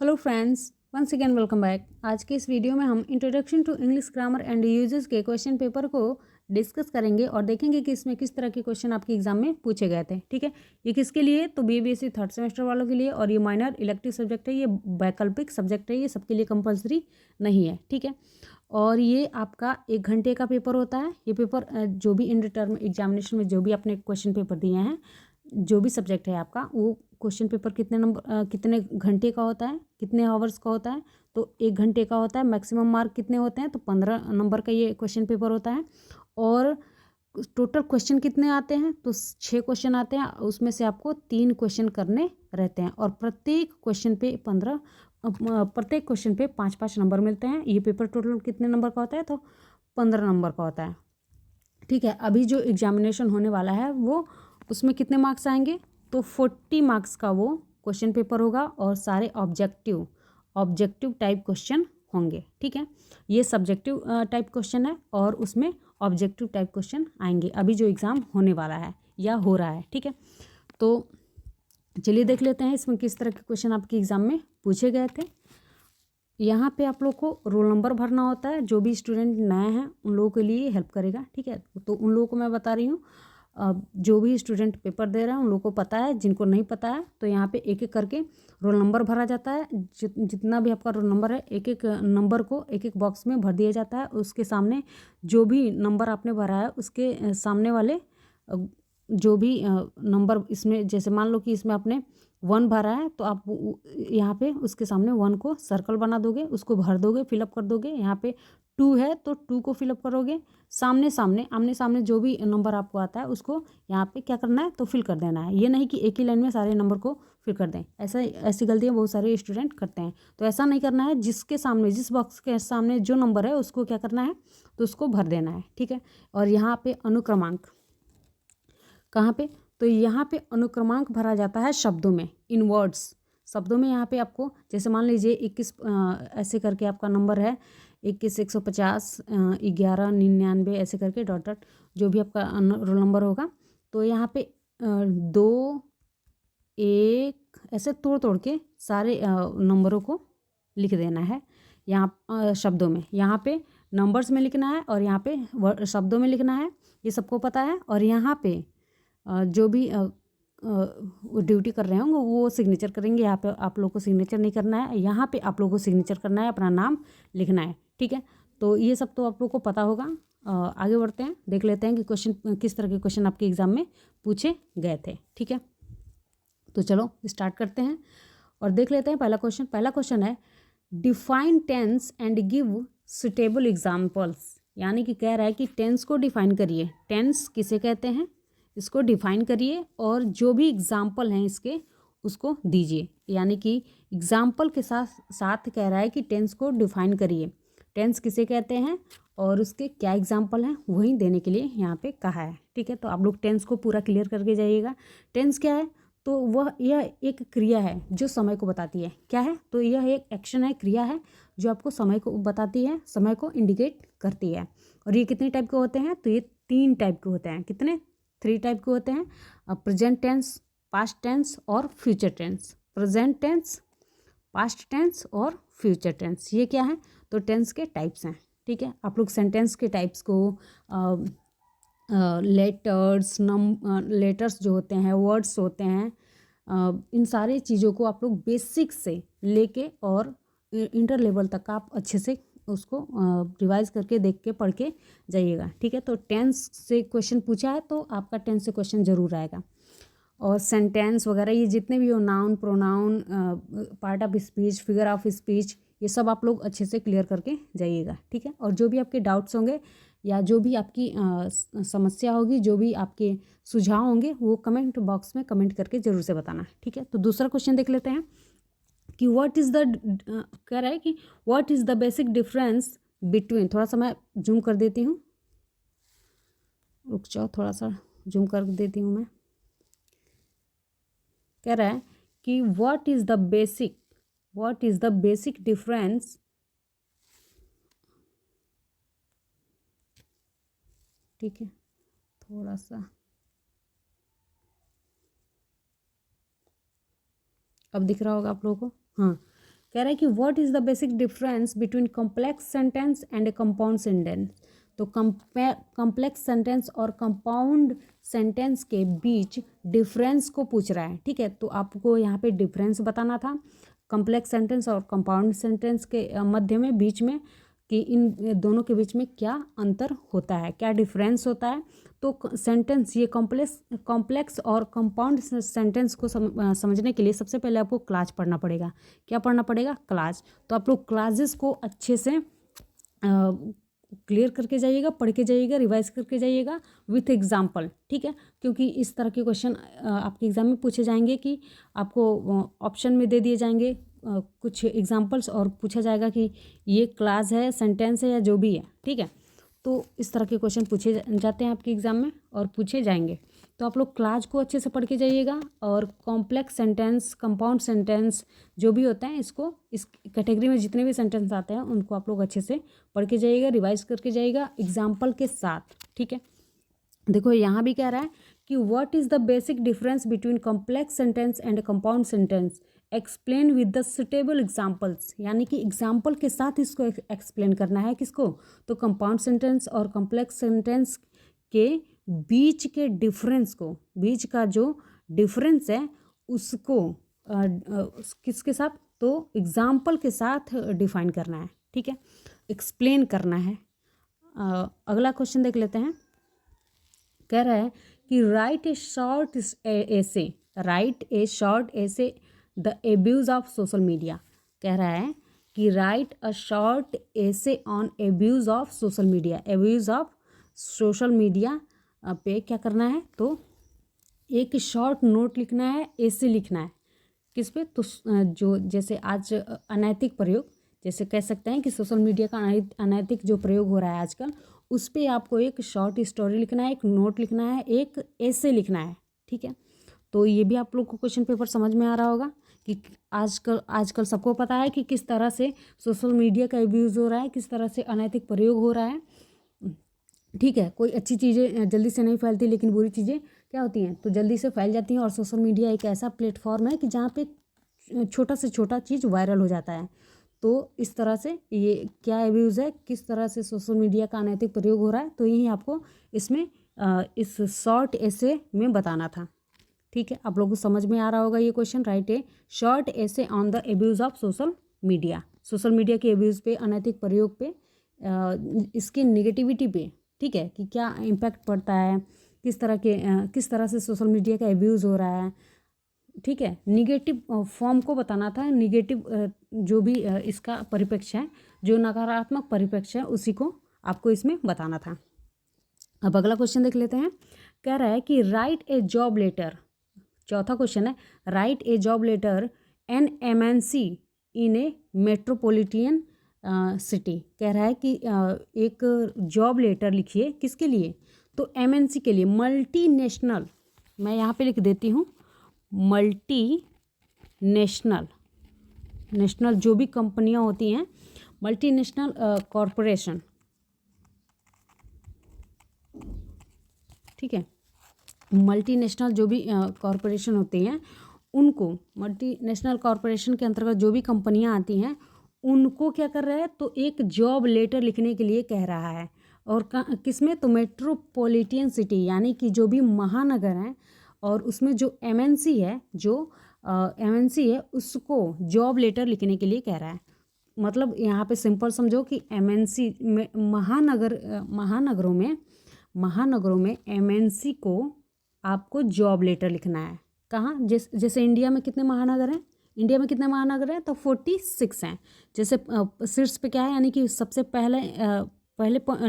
Hello friends, once again welcome back. आज के इस वीडियो में हम introduction to English grammar and usages के क्वेश्चन पेपर को डिस्कस करेंगे और देखेंगे कि इसमें किस तरह के क्वेश्चन आपके एग्जाम में पूछे गए थे। ठीक है, ये किसके लिए? तो बीबीएससी थर्ड सेमेस्टर वालों के लिए, और ये माइनर इलेक्टिव सब्जेक्ट है, ये वैकल्पिक सब्जेक्ट है, ये सबके लिए कंपलसरी नहीं है। ठीक है, और ये आपका 1 घंटे का पेपर होता है। ये पेपर जो भी इन रिटर्न एग्जामिनेशन में जो भी आपने क्वेश्चन पेपर दिए हैं, जो भी सब्जेक्ट है आपका, वो क्वेश्चन पेपर कितने घंटे का होता है, कितने आवर्स का होता है? तो 1 घंटे का होता है। मैक्सिमम मार्क कितने होते हैं? तो 15 नंबर का ये क्वेश्चन पेपर होता है। और टोटल क्वेश्चन कितने आते हैं? तो 6 क्वेश्चन आते हैं। उसमें से आपको 3 क्वेश्चन करने रहते हैं, और प्रत्येक क्वेश्चन पे 5-5 नंबर मिलते हैं। ये पेपर टोटल कितने नंबर का होता है? तो 15 नंबर का होता है। ठीक है, अभी जो एग्जामिनेशन होने वाला है वो उसमें कितने मार्क्स आएंगे? तो 40 मार्क्स का वो क्वेश्चन पेपर होगा, और सारे ऑब्जेक्टिव टाइप क्वेश्चन होंगे। ठीक है, ये सब्जेक्टिव टाइप क्वेश्चन है, और उसमें ऑब्जेक्टिव टाइप क्वेश्चन आएंगे अभी जो एग्ज़ाम होने वाला है या हो रहा है। ठीक है, तो चलिए देख लेते हैं इसमें किस तरह के क्वेश्चन आपके एग्ज़ाम में पूछे गए थे। यहाँ पे आप लोग को रोल नंबर भरना होता है। जो भी स्टूडेंट नए हैं उन लोगों के लिए हेल्प करेगा। ठीक है, तो उन लोगों को मैं बता रही हूँ, जो भी स्टूडेंट पेपर दे रहे हैं उन लोगों को पता है। जिनको नहीं पता है तो यहाँ पे एक एक करके रोल नंबर भरा जाता है। जितना भी आपका रोल नंबर है, एक एक नंबर को एक एक बॉक्स में भर दिया जाता है। उसके सामने जो भी नंबर आपने भरा है उसके सामने वाले जो भी नंबर, इसमें जैसे मान लो कि इसमें आपने 1 भरा है, तो आप यहाँ पे उसके सामने 1 को सर्कल बना दोगे, उसको भर दोगे, फिलअप कर दोगे। यहाँ पे 2 है तो 2 को फिलअप करोगे। आमने सामने जो भी नंबर आपको आता है उसको यहाँ पे क्या करना है? तो फिल कर देना है। ये नहीं कि एक ही लाइन में सारे नंबर को फिल कर दें। ऐसी गलतियाँ बहुत सारे स्टूडेंट करते हैं, तो ऐसा नहीं करना है। जिस बॉक्स के सामने जो नंबर है उसको क्या करना है? तो उसको भर देना है। ठीक है, और यहाँ पे अनुक्रमांक कहाँ पे? तो यहाँ पे अनुक्रमांक भरा जाता है शब्दों में, इन वर्ड्स, शब्दों में। यहाँ पे आपको जैसे मान लीजिए 21 ऐसे करके आपका नंबर है, 21, 150, 11, 99 ऐसे करके डॉट डॉट जो भी आपका रोल नंबर होगा। तो यहाँ पे 2, 1 ऐसे तोड़ तोड़ के सारे नंबरों को लिख देना है यहाँ शब्दों में। यहाँ पे नंबर्स में लिखना है, और यहाँ पे शब्दों में लिखना है। ये सबको पता है। और यहाँ पे जो भी ड्यूटी कर रहे होंगे वो सिग्नेचर करेंगे। यहाँ पे आप लोग को सिग्नेचर नहीं करना है, यहाँ पे आप लोग को सिग्नेचर करना है, अपना नाम लिखना है। ठीक है, तो ये सब तो आप लोग को पता होगा। आगे बढ़ते हैं, देख लेते हैं कि क्वेश्चन किस तरह के क्वेश्चन आपके एग्जाम में पूछे गए थे। ठीक है, तो चलो स्टार्ट करते हैं और देख लेते हैं पहला क्वेश्चन है, define tense and give suitable examples. यानी कि कह रहा है कि टेंस को डिफाइन करिए। टेंस किसे कहते हैं, इसको डिफाइन करिए, और जो भी एग्जाम्पल हैं इसके उसको दीजिए। यानी कि एग्जाम्पल के साथ साथ कह रहा है कि टेंस को डिफाइन करिए। टेंस किसे कहते हैं और उसके क्या एग्जाम्पल हैं वही देने के लिए यहाँ पे कहा है। ठीक है, तो आप लोग टेंस को पूरा क्लियर करके जाइएगा। टेंस क्या है? तो यह एक क्रिया है जो समय को बताती है। क्या है? तो यह एक एक्शन है, क्रिया है जो आपको समय को बताती है, समय को इंडिकेट करती है। और ये कितने टाइप के होते हैं? तो ये 3 टाइप के होते हैं। कितने? 3 टाइप के होते हैं। प्रेजेंट टेंस, पास्ट टेंस और future tense. Present tense, past tense और फ्यूचर टेंस, ये क्या है? तो टेंस के टाइप्स हैं। ठीक है, आप लोग सेंटेंस के टाइप्स को लेटर्स जो होते हैं, वर्ड्स होते हैं, इन सारी चीज़ों को आप लोग बेसिक से लेके और इंटर लेवल तक आप अच्छे से उसको रिवाइज करके देख के पढ़ के जाइएगा। ठीक है, तो टेंस से क्वेश्चन पूछा है तो आपका टेंस से क्वेश्चन जरूर आएगा। और सेंटेंस वगैरह ये जितने भी हो, noun, pronoun, part of speech, figure of speech, ये सब आप लोग अच्छे से क्लियर करके जाइएगा। ठीक है, और जो भी आपके डाउट्स होंगे या जो भी आपकी समस्या होगी, जो भी आपके सुझाव होंगे, वो कमेंट बॉक्स में कमेंट करके ज़रूर से बताना। ठीक है, तो दूसरा क्वेश्चन देख लेते हैं कि व्हाट इज़ द कह रहा है कि what is the basic difference between, थोड़ा सा मैं जूम कर देती हूँ, रुक जाओ, थोड़ा सा जूम कर देती हूँ मैं। कह रहा है कि what is the basic difference ठीक है, थोड़ा सा अब दिख रहा होगा आप लोगों को। हाँ, कह रहा है कि what is the basic difference between complex sentence and A compound sentence. तो कॉम्प्लेक्स सेंटेंस और कंपाउंड सेंटेंस के बीच डिफरेंस को पूछ रहा है। ठीक है, तो आपको यहाँ पे डिफरेंस बताना था कॉम्प्लेक्स सेंटेंस और कंपाउंड सेंटेंस के मध्य में, बीच में, कि इन दोनों के बीच में क्या अंतर होता है, क्या डिफरेंस होता है। तो सेंटेंस, ये कॉम्प्लेक्स और कंपाउंड सेंटेंस को समझने के लिए सबसे पहले आपको क्लास पढ़ना पड़ेगा। क्या पढ़ना पड़ेगा? क्लास। तो आप लोग क्लासेस को अच्छे से क्लियर करके जाइएगा, पढ़ के जाइएगा, रिवाइज करके जाइएगा विथ एग्जाम्पल। ठीक है, क्योंकि इस तरह के क्वेश्चन आपके एग्जाम में पूछे जाएंगे कि आपको ऑप्शन में दे दिए जाएंगे कुछ एग्जाम्पल्स और पूछा जाएगा कि ये क्लास है, सेंटेंस है या जो भी है। ठीक है, तो इस तरह के क्वेश्चन पूछे जाते हैं आपके एग्जाम में और पूछे जाएंगे। तो आप लोग क्लास को अच्छे से पढ़ के जाइएगा और कॉम्प्लेक्स सेंटेंस, कंपाउंड सेंटेंस जो भी होते हैं, इसको, इस कैटेगरी में जितने भी सेंटेंस आते हैं उनको आप लोग अच्छे से पढ़ के जाइएगा, रिवाइज करके जाइएगा एग्जाम्पल के साथ। ठीक है, देखो यहाँ भी कह रहा है कि what is the basic difference between complex sentence and compound sentence, explain with the suitable examples. यानी कि एग्जाम्पल के साथ इसको एक्सप्लेन करना है। किसको? तो कंपाउंड सेंटेंस और कॉम्प्लेक्स सेंटेंस के बीच के डिफरेंस को, बीच का जो डिफरेंस है उसको किसके साथ? तो एग्जाम्पल के साथ डिफाइन करना है। ठीक है, एक्सप्लेन करना है। अगला क्वेश्चन देख लेते हैं। कह रहा है कि write A short essay, right A short essay the abuse of social media. कह रहा है कि right a short essay on abuse of social media. Abuse of social media पे क्या करना है? तो एक शॉर्ट नोट लिखना है, एसे लिखना है। किस पे? तो जो जैसे आज अनैतिक प्रयोग, जैसे कह सकते हैं कि सोशल मीडिया का अनैतिक जो प्रयोग हो रहा है आजकल, उस पर आपको एक शॉर्ट स्टोरी लिखना है, एक नोट लिखना है, एक एसे लिखना है। ठीक है, तो ये भी आप लोग को क्वेश्चन पेपर समझ में आ रहा होगा कि आजकल सबको पता है कि किस तरह से सोशल मीडिया का अब्यूज़ हो रहा है, किस तरह से अनैतिक प्रयोग हो रहा है। ठीक है, कोई अच्छी चीज़ें जल्दी से नहीं फैलती, लेकिन बुरी चीज़ें क्या होती हैं? तो जल्दी से फैल जाती हैं। और सोशल मीडिया एक ऐसा प्लेटफॉर्म है कि जहाँ पे छोटा से छोटा चीज़ वायरल हो जाता है। तो इस तरह से ये क्या अब्यूज़ है, किस तरह से सोशल मीडिया का अनैतिक प्रयोग हो रहा है, तो यही आपको इसमें इस शॉर्ट एसे में बताना था। ठीक है, आप लोगों को समझ में आ रहा होगा ये question. Right A short essay on the abuse of social media. Social media के एब्यूज़ पे, अनैतिक प्रयोग पे, इसकी निगेटिविटी पे। ठीक है, कि क्या इम्पैक्ट पड़ता है, किस तरह से सोशल मीडिया का एब्यूज़ हो रहा है। ठीक है, निगेटिव फॉर्म को बताना था। निगेटिव जो भी इसका परिप्रेक्ष्य है, जो नकारात्मक परिप्रेक्ष्य है, उसी को आपको इसमें बताना था। अब अगला क्वेश्चन देख लेते हैं। कह रहा है कि राइट ए जॉब लेटर। चौथा क्वेश्चन है, write a job letter an MNC in a metropolitan city. कह रहा है कि एक जॉब लेटर लिखिए। किसके लिए? तो MNC के लिए, मल्टीनेशनल। मैं यहाँ पे लिख देती हूँ, मल्टी नेशनल जो भी कंपनियाँ होती हैं, मल्टीनेशनल कॉरपोरेशन। ठीक है, मल्टीनेशनल जो भी कॉरपोरेशन होती हैं, उनको, मल्टीनेशनल कॉरपोरेशन के अंतर्गत जो भी कंपनियां आती हैं, उनको क्या कर रहा है? तो एक जॉब लेटर लिखने के लिए कह रहा है। और किसमें? तो मेट्रोपॉलिटन सिटी, यानी कि जो भी महानगर हैं, और उसमें जो MNC है, उसको जॉब लेटर लिखने के लिए कह रहा है। मतलब यहाँ पे सिंपल समझो कि MNC में महानगरों में MNC को आपको जॉब लेटर लिखना है। कहाँ? जैसे इंडिया में कितने महानगर हैं? इंडिया में कितने महानगर हैं? तो 46 हैं। जैसे शीर्ष पे क्या है, यानी कि सबसे पहले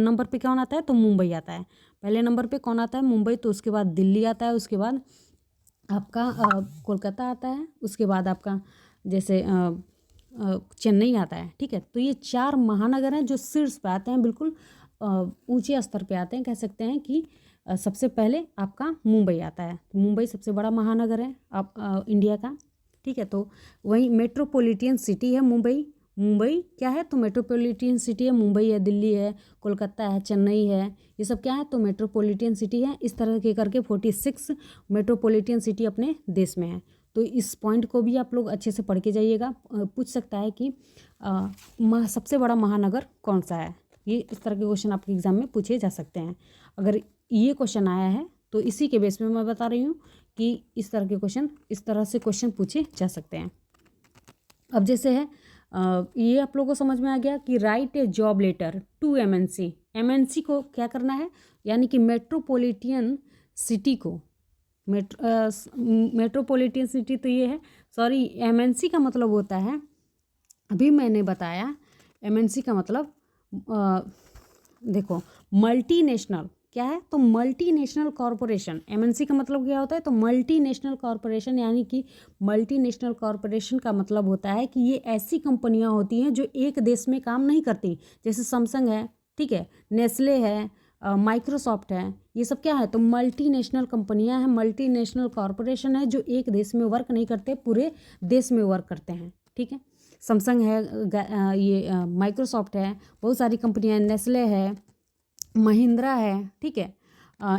नंबर पे कौन आता है? तो मुंबई आता है। पहले नंबर पे कौन आता है? मुंबई। तो उसके बाद दिल्ली आता है, उसके बाद आपका कोलकाता आता है, उसके बाद आपका जैसे चेन्नई आता है। ठीक है, तो ये 4 महानगर हैं जो शीर्ष पे आते हैं, बिल्कुल ऊंचे स्तर पे आते हैं। कह सकते हैं कि सबसे पहले आपका मुंबई आता है। मुंबई सबसे बड़ा महानगर है इंडिया का। ठीक है, तो वही मेट्रोपॉलिटन सिटी है मुंबई। मुंबई क्या है? तो मेट्रोपॉलिटन सिटी है। मुंबई है, दिल्ली है, कोलकाता है, चेन्नई है, ये सब क्या है? तो मेट्रोपॉलिटन सिटी है। इस तरह के करके 46 मेट्रोपॉलिटन सिटी अपने देश में है। तो इस पॉइंट को भी आप लोग अच्छे से पढ़ के जाइएगा। पूछ सकता है कि सबसे बड़ा महानगर कौन सा है, ये इस तरह के क्वेश्चन आपके एग्जाम में पूछे जा सकते हैं। अगर ये क्वेश्चन आया है तो इसी के बेस में मैं बता रही हूँ कि इस तरह के क्वेश्चन, इस तरह से क्वेश्चन पूछे जा सकते हैं। अब जैसे है ये आप लोगों को समझ में आ गया कि write a job letter to MNC. MNC को क्या करना है, यानी कि मेट्रोपॉलिटन सिटी को, मेट्रोपॉलिटन सिटी तो ये है, सॉरी एमएनसी का मतलब होता है, अभी मैंने बताया एमएनसी का मतलब देखो मल्टीनेशनल क्या है, तो मल्टीनेशनल कॉरपोरेशन। एमएनसी का मतलब क्या होता है, तो मल्टीनेशनल कॉरपोरेशन, यानी कि मल्टीनेशनल कॉरपोरेशन का मतलब होता है कि ये ऐसी कंपनियां होती हैं जो एक देश में काम नहीं करती, जैसे सैमसंग है, ठीक है, नेस्ले है, माइक्रोसॉफ्ट है, ये सब क्या है, तो मल्टीनेशनल कंपनियां हैं, मल्टीनेशनल कॉरपोरेशन है जो एक देश में वर्क नहीं करते, पूरे देश में वर्क करते हैं, ठीक है। सैमसंग है, ये माइक्रोसॉफ्ट है, बहुत सारी कंपनियां, नेस्ले है, महिंद्रा है, ठीक है,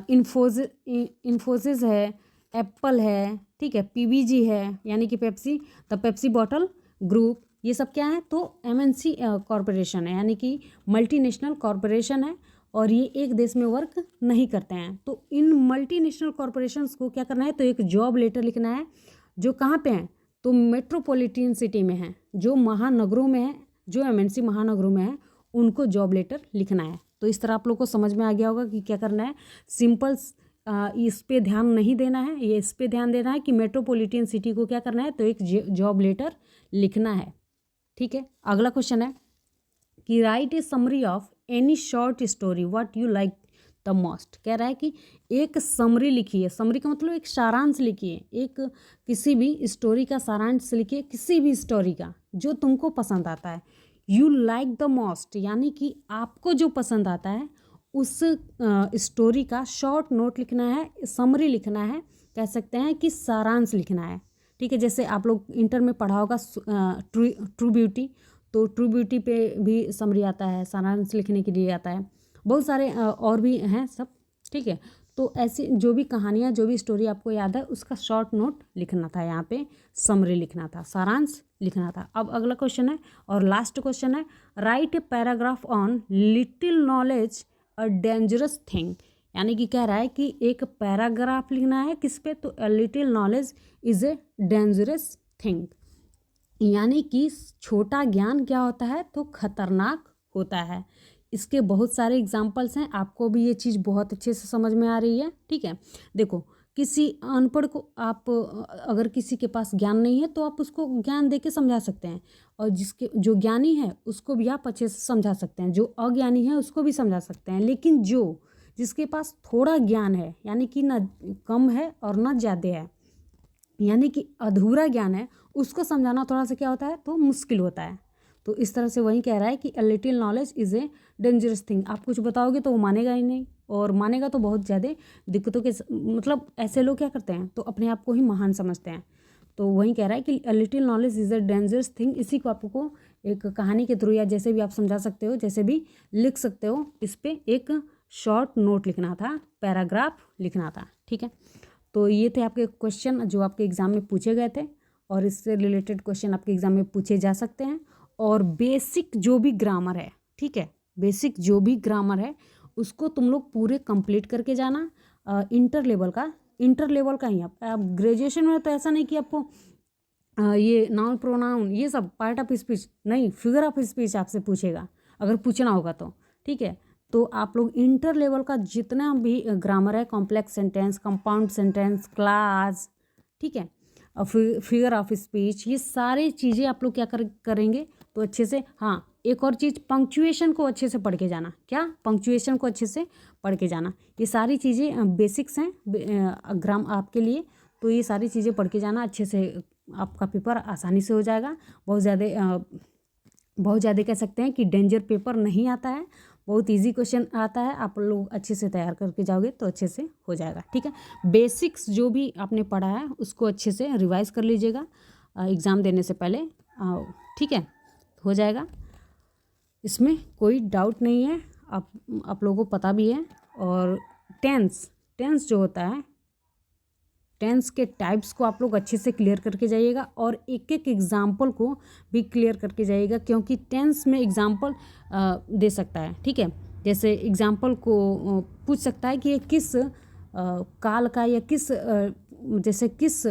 इन्फोसिस है, एप्पल है, ठीक है, पीवीजी है, यानी कि Pepsi, the Pepsi bottle group, ये सब क्या है, तो एमएनसी कॉरपोरेशन है, यानी कि मल्टीनेशनल कॉरपोरेशन है और ये एक देश में वर्क नहीं करते हैं। तो इन मल्टीनेशनल कॉरपोरेशंस को क्या करना है, तो एक जॉब लेटर लिखना है जो कहाँ पे है, तो मेट्रोपॉलिटन सिटी में है, जो महानगरों में है, जो एमएनसी महानगरों में है, उनको जॉब लेटर लिखना है। तो इस तरह आप लोग को समझ में आ गया होगा कि क्या करना है। सिंपल इस पे ध्यान नहीं देना है, ये इस पे ध्यान देना है कि मेट्रोपॉलिटन सिटी को क्या करना है, तो एक जॉब लेटर लिखना है, ठीक है। अगला क्वेश्चन है कि write A summary of any short story what you like the most. कह रहा है कि एक समरी लिखिए, समरी का मतलब एक सारांश लिखिए, एक किसी भी स्टोरी का सारांश लिखिए, किसी भी स्टोरी का जो तुमको पसंद आता है। यू लाइक द मोस्ट, यानी कि आपको जो पसंद आता है उस स्टोरी का शॉर्ट नोट लिखना है, समरी लिखना है, कह सकते हैं कि सारांश लिखना है, ठीक है। जैसे आप लोग इंटर में पढ़ा होगा ट्रू ब्यूटी, तो ट्रू ब्यूटी पे भी समरी आता है, सारांश लिखने के लिए आता है, बहुत सारे और भी हैं सब, ठीक है। तो ऐसी जो भी कहानियाँ, जो भी स्टोरी आपको याद है उसका शॉर्ट नोट लिखना था, यहाँ पे समरी लिखना था, सारांश लिखना था। अब अगला क्वेश्चन है और लास्ट क्वेश्चन है, write a paragraph on little knowledge a dangerous thing. यानी कि कह रहा है कि एक पैराग्राफ लिखना है किस पे, तो a little knowledge is a dangerous thing, यानी कि छोटा ज्ञान क्या होता है, तो खतरनाक होता है। इसके बहुत सारे एग्जाम्पल्स हैं, आपको भी ये चीज़ बहुत अच्छे से समझ में आ रही है, ठीक है। देखो किसी अनपढ़ को आप अगर किसी के पास ज्ञान नहीं है तो आप उसको ज्ञान दे के समझा सकते हैं, और जिसके जो ज्ञानी है उसको भी आप अच्छे से समझा सकते हैं, जो अज्ञानी है उसको भी समझा सकते हैं। लेकिन जिसके पास थोड़ा ज्ञान है, यानी कि ना कम है और ना ज़्यादा है, यानी कि अधूरा ज्ञान है, उसको समझाना थोड़ा सा क्या होता है, तो मुश्किल होता है। तो इस तरह से वही कह रहा है कि a little knowledge is a dangerous thing. आप कुछ बताओगे तो वो मानेगा ही नहीं, और मानेगा तो बहुत ज़्यादा दिक्कतों के मतलब ऐसे लोग क्या करते हैं, तो अपने आप को ही महान समझते हैं। तो वही कह रहा है कि a little knowledge is a dangerous thing. इसी को आपको एक कहानी के थ्रू या जैसे भी आप समझा सकते हो, जैसे भी लिख सकते हो, इस पर एक शॉर्ट नोट लिखना था, पैराग्राफ लिखना था, ठीक है। तो ये थे आपके क्वेश्चन जो आपके एग्ज़ाम में पूछे गए थे, और इससे रिलेटेड क्वेश्चन आपके एग्ज़ाम में पूछे जा सकते हैं। और बेसिक जो भी ग्रामर है, ठीक है, बेसिक जो भी ग्रामर है उसको तुम लोग पूरे कंप्लीट करके जाना। इंटर लेवल का ही आप ग्रेजुएशन में तो ऐसा नहीं कि आपको ये नाउन प्रोनाउन ये सब पार्ट ऑफ स्पीच नहीं, फिगर ऑफ स्पीच आपसे पूछेगा अगर पूछना होगा तो, ठीक है। तो आप लोग इंटर लेवल का जितना भी ग्रामर है, complex sentence, compound sentence, class, ठीक है, फिगर ऑफ स्पीच, ये सारी चीज़ें आप लोग क्या करेंगे, तो अच्छे से। हाँ, एक और चीज़, पंक्चुएशन को अच्छे से पढ़ के जाना। क्या, पंक्चुएशन को अच्छे से पढ़ के जाना। ये सारी चीज़ें बेसिक्स हैं ग्राम आपके लिए, तो ये सारी चीज़ें पढ़ के जाना अच्छे से, आपका पेपर आसानी से हो जाएगा। बहुत ज़्यादा कह सकते हैं कि डेंजर पेपर नहीं आता है, बहुत इजी क्वेश्चन आता है। आप लोग अच्छे से तैयार करके जाओगे तो अच्छे से हो जाएगा, ठीक है। बेसिक्स जो भी आपने पढ़ा है उसको अच्छे से रिवाइज कर लीजिएगा एग्ज़ाम देने से पहले, ठीक है, हो जाएगा, इसमें कोई डाउट नहीं है। आप लोगों को पता भी है। और टेंस जो होता है, टेंस के टाइप्स को आप लोग अच्छे से क्लियर करके जाइएगा और एक एक एग्जाम्पल को भी क्लियर करके जाइएगा, क्योंकि टेंस में एग्जाम्पल दे सकता है। ठीक है, जैसे एग्जाम्पल को पूछ सकता है कि ये किस काल का या किस जैसे किस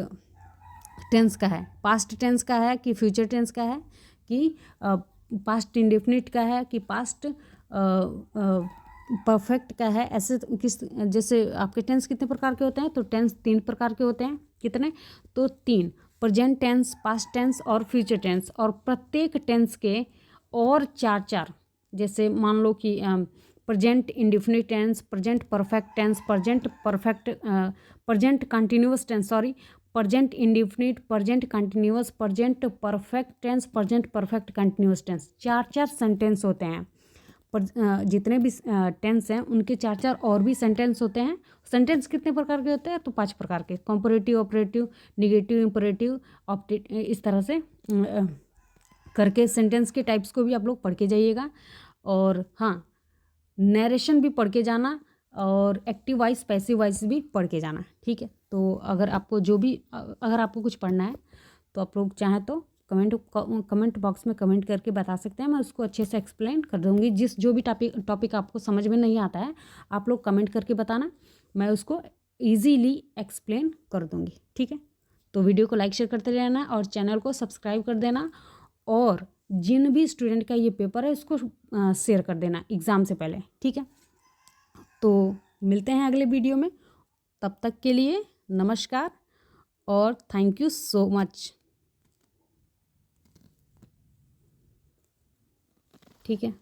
टेंस का है, पास्ट टेंस का है कि फ्यूचर टेंस का है, कि पास्ट इंडेफिनिट का है कि पास्ट परफेक्ट का है। ऐसे किस, जैसे आपके टेंस कितने प्रकार के होते हैं, तो टेंस 3 प्रकार के होते हैं। कितने, तो 3, प्रेजेंट टेंस, पास्ट टेंस और फ्यूचर टेंस। और प्रत्येक टेंस के और 4 जैसे मान लो कि present indefinite tense, present perfect tense, present continuous tense, sorry, present indefinite, present continuous, present perfect tense, present perfect continuous tense. 4 sentence होते हैं। पर जितने भी टेंस हैं उनके 4 और भी सेंटेंस होते हैं। सेंटेंस कितने प्रकार के होते हैं, तो 5 प्रकार के, comparative, operative, negative, imperative, optative, इस तरह से करके सेंटेंस के टाइप्स को भी आप लोग पढ़ के जाइएगा। और हाँ, नरेशन भी पढ़ के जाना और एक्टिव वॉइस, पैसिव वॉइस भी पढ़ के जाना। ठीक है, तो अगर आपको कुछ पढ़ना है तो आप लोग चाहें तो कमेंट बॉक्स में कमेंट करके बता सकते हैं, मैं उसको अच्छे से एक्सप्लेन कर दूँगी। जो भी टॉपिक आपको समझ में नहीं आता है आप लोग कमेंट करके बताना, मैं उसको ईजीली एक्सप्लेन कर दूँगी। ठीक है, तो वीडियो को लाइक शेयर करते रहना और चैनल को सब्सक्राइब कर देना, और जिन भी स्टूडेंट का ये पेपर है उसको शेयर कर देना एग्ज़ाम से पहले। ठीक है, तो मिलते हैं अगले वीडियो में, तब तक के लिए नमस्कार और थैंक यू सो मच। ठीक है।